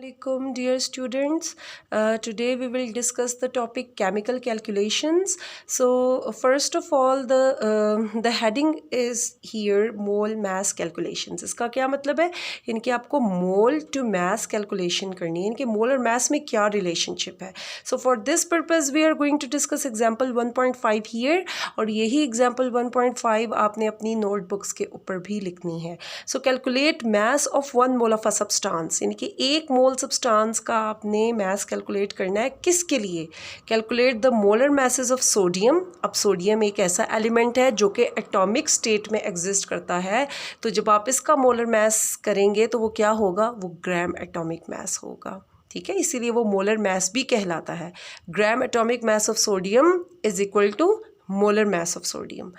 Assalamualaikum dear students. Today we will discuss the topic chemical calculations. So first of all the heading is here mole mass calculations. इसका क्या मतलब है? यानी कि आपको mole to mass calculation करनी है, यानी कि mole और mass में क्या relationship है. So for this purpose we are going to discuss example 1.5 here और यही example 1.5 आपने अपनी notebooks के ऊपर भी लिखनी है. So calculate mass of 1 mole of a substance, यानी कि एक मोल सब्सटेंस का आपने मास कैलकुलेट करना है. किसके लिए? Calculate the molar message of sodium. अब सोडियम एक ऐसा एलिमेंट है जो कि एटॉमिक स्टेट में एग्जिस्ट करता है, तो जब आप इसका मोलर मैस करेंगे तो वो क्या होगा? वो ग्राम एटॉमिक मैस होगा. ठीक है, इसीलिए वो मोलर मैस भी कहलाता है. Gram atomic mass of sodium is equal to molar mass of sodium.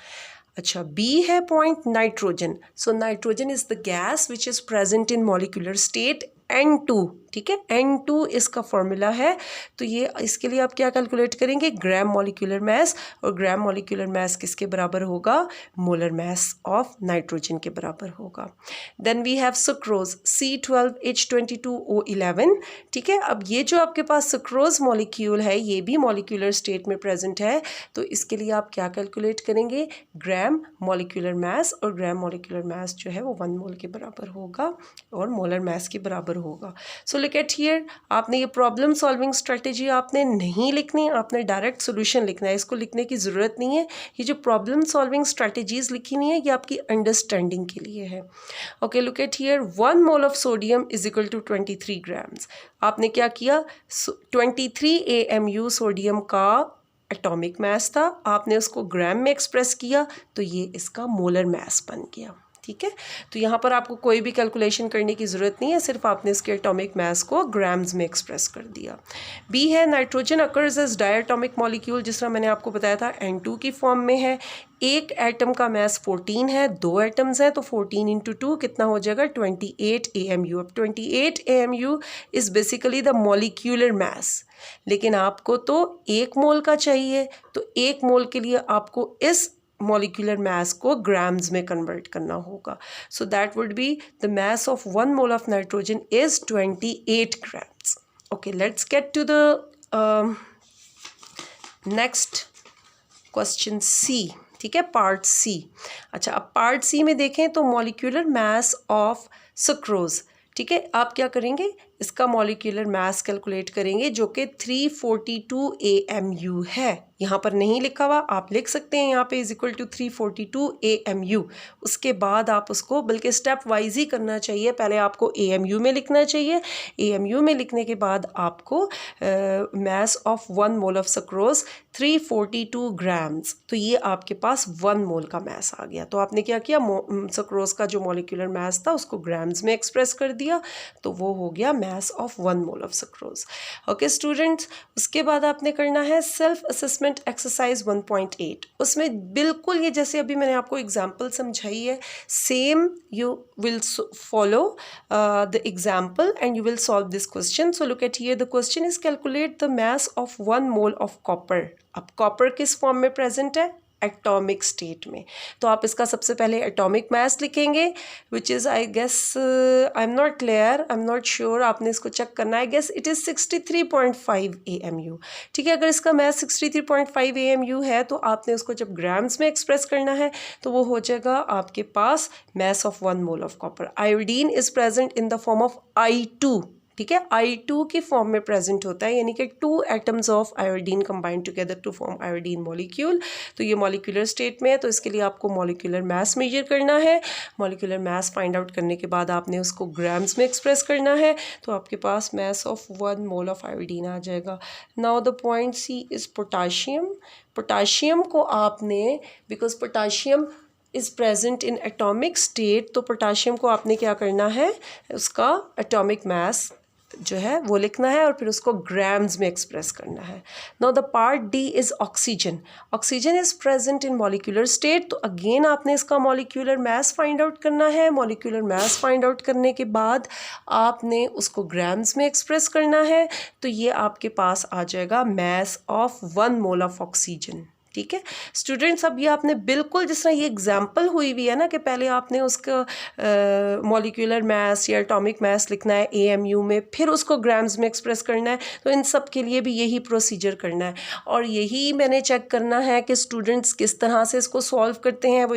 अच्छा, बी है point nitrogen. So nitrogen is the gas which is present in molecular state N2. ठीक है, N2 इसका फॉर्मूला है. तो ये इसके लिए आप क्या कैलकुलेट करेंगे? ग्राम मॉलिक्यूलर मैस, और ग्राम मॉलिक्यूलर मैस किसके बराबर होगा? मोलर मैस ऑफ नाइट्रोजन के बराबर होगा. Then we have sucrose C12H22O11. ठीक है, अब ये जो आपके पास सुक्रोज मॉलिक्यूल है ये भी मॉलिक्यूलर स्टेट में प्रेजेंट है, तो इसके लिए आप क्या कैलकुलेट करेंगे? ग्राम मॉलिक्यूलर मैस, और ग्राम मॉलिक्यूलर मैस जो है वो 1 मोल के बराबर होगा और मोलर मैस के बराबर होगा. सो लुक एट हियर, आपने ये प्रॉब्लम सॉल्विंग स्ट्रेटेजी आपने नहीं लिखनी, आपने डायरेक्ट सोल्यूशन लिखना है. इसको लिखने की ज़रूरत नहीं है. ये जो प्रॉब्लम सॉल्विंग स्ट्रेटेजीज लिखी हुई है ये आपकी अंडरस्टैंडिंग के लिए है. Okay, look at here, 1 mole of sodium is equal to 23 grams. आपने क्या किया? 23 AMU सोडियम का एटॉमिक मैस था, आपने उसको ग्राम में एक्सप्रेस किया तो ये इसका मोलर मैस बन गया. ठीक है, तो यहाँ पर आपको कोई भी कैलकुलेशन करने की ज़रूरत नहीं है, सिर्फ आपने इसके एटॉमिक मैस को ग्राम्स में एक्सप्रेस कर दिया. बी है nitrogen occurs as diatomic molecule. जिस तरह मैंने आपको बताया था N2 की फॉर्म में है. एक एटम का मैस 14 है, 2 एटम्स हैं, तो 14 इंटू 2 कितना हो जाएगा? 28 AMU. अब 28 AMU is basically the molecular mass, लेकिन आपको तो 1 मोल का चाहिए, तो 1 मोल के लिए आपको इस मॉलिक्यूलर मैस को ग्राम्स में कन्वर्ट करना होगा. So that would be the mass of 1 mole of nitrogen is 28 grams. Okay, let's get to the next question C. ठीक है, पार्ट सी. अच्छा, अब पार्ट सी में देखें तो मॉलिक्यूलर मैस ऑफ सुक्रोज. ठीक है, आप क्या करेंगे? इसका मॉलिक्यूलर मैस कैलकुलेट करेंगे जो कि 342 AMU है. यहाँ पर नहीं लिखा हुआ, आप लिख सकते हैं यहाँ पे इज इक्वल टू 342 AMU. उसके बाद आप उसको बल्कि स्टेप वाइज ही करना चाहिए. पहले आपको AMU में लिखना चाहिए. AMU में लिखने के बाद आपको mess of 1 mole of sucrose 342 grams. तो ये आपके पास 1 मोल का मैस आ गया. तो आपने क्या किया? सक्रोज का जो मॉलिक्यूलर मैस था उसको ग्राम्स में एक्सप्रेस कर दिया, तो वो हो गया mess of 1 mole of sucrose. Okay students, उसके बाद आपने करना है सेल्फ असेसमेंट एक्सरसाइज 1.8. उसमें बिल्कुल ये जैसे अभी मैंने आपको एग्जाम्पल समझाई है, same you will follow the example and you will solve this question. So look at here, the question is calculate the mass of 1 mole of copper. अब कॉपर किस फॉर्म में प्रेजेंट है? एटॉमिक स्टेट में. तो आप इसका सबसे पहले एटॉमिक मैस लिखेंगे which is I guess, I am not clear, I am not sure, आपने इसको चेक करना है. Guess it is 63.5 AMU. ठीक है, अगर इसका मैस 63.5 AMU है तो आपने उसको जब ग्राम्स में एक्सप्रेस करना है तो वो हो जाएगा आपके पास mass of 1 mole of copper. Iodine is present in the form of I2. ठीक है, I2 की फॉर्म में प्रेजेंट होता है, यानी कि 2 atoms of iodine combined together to form iodine molecule. तो ये मॉलिक्यूलर स्टेट में है, तो इसके लिए आपको मॉलिक्यूलर मैस मेजर करना है. मॉलिक्यूलर मैस फाइंड आउट करने के बाद आपने उसको ग्राम्स में एक्सप्रेस करना है, तो आपके पास mass of 1 mole of iodine आ जाएगा. Now the point C is potassium. Potassium को आपने, because potassium is present in atomic state, तो पोटाशियम को आपने क्या करना है? उसका एटॉमिक मैस जो है वो लिखना है और फिर उसको ग्राम्स में एक्सप्रेस करना है. Now the part D is oxygen. Oxygen is present in molecular state, तो अगेन आपने इसका मॉलिक्यूलर मैस फाइंड आउट करना है. मॉलिक्यूलर मैस फाइंड आउट करने के बाद आपने उसको ग्राम्स में एक्सप्रेस करना है, तो ये आपके पास आ जाएगा mess of 1 mole of oxygen. ठीक है स्टूडेंट्स। अब ये आपने बिल्कुल जिस तरह ये एग्जाम्पल हुई हुई है ना कि पहले आपने उसका मॉलिक्यूलर मास या एटॉमिक मास लिखना है AMU में, फिर उसको ग्राम्स में एक्सप्रेस करना है, तो इन सब के लिए भी यही प्रोसीजर करना है और यही मैंने चेक करना है कि स्टूडेंट्स किस तरह से इसको सॉल्व करते हैं। वो